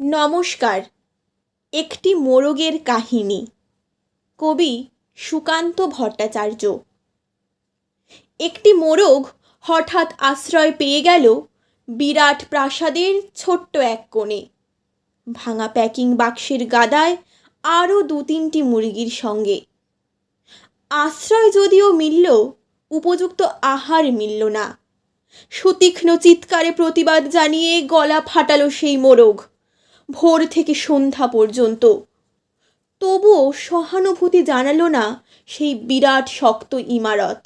নমস্কার। একটি মোরগের কাহিনী। কবি সুকান্ত ভট্টাচার্য। একটি মোরগ হঠাৎ আশ্রয় পেয়ে গেল বিরাট প্রাসাদের ছোট্ট এক কোণে, ভাঙা প্যাকিং বাক্সের গাদায় আরও 2-3টি মুরগির সঙ্গে। আশ্রয় যদিও মিলল, উপযুক্ত আহার মিলল না। সুতীক্ষ্ণ চিৎকারে প্রতিবাদ জানিয়ে গলা ফাটালো সেই মোরগ ভোর থেকে সন্ধ্যা পর্যন্ত। তবুও সহানুভূতি জানালো না সেই বিরাট শক্ত ইমারত।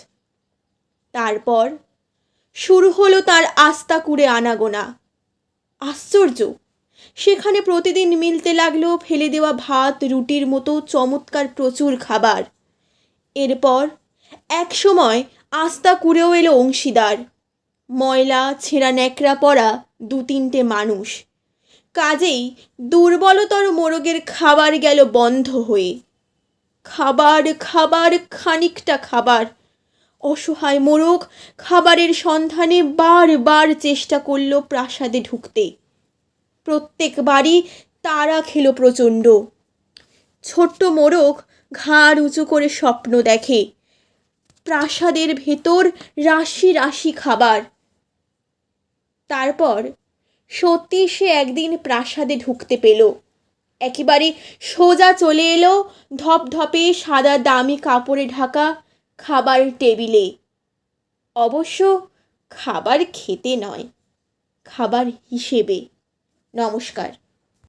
তারপর শুরু হলো তার আস্তা কুড়ে আনাগোনা। আশ্চর্য, সেখানে প্রতিদিন মিলতে লাগলো ফেলে দেওয়া ভাত রুটির মতো চমৎকার প্রচুর খাবার। এরপর এক সময় আস্তা কুড়েও এলো অংশীদার, ময়লা ছেঁড়া ন্যাকড়া পরা 2-3টে মানুষ। কাজেই দুর্বলতর মোরগের খাবার গেল বন্ধ হয়ে। খাবার খাবার খানিকটা খাবার। অসহায় মোরগ খাবারের সন্ধানে বারবার চেষ্টা করল প্রাসাদে ঢুকতে। প্রত্যেকবারই তাড়া খেল প্রচণ্ড। ছোট্ট মোরগ ঘাড় উঁচু করে স্বপ্ন দেখে, প্রাসাদের ভেতর রাশি রাশি খাবার। তারপর সত্যি সে একদিন প্রাসাদে ঢুকতে পেল। একেবারে সোজা চলে এলো ধপধপে সাদা দামি কাপড়ে ঢাকা খাবার টেবিলে। অবশ্য খাবার খেতে নয়, খাবার হিসেবে। নমস্কার।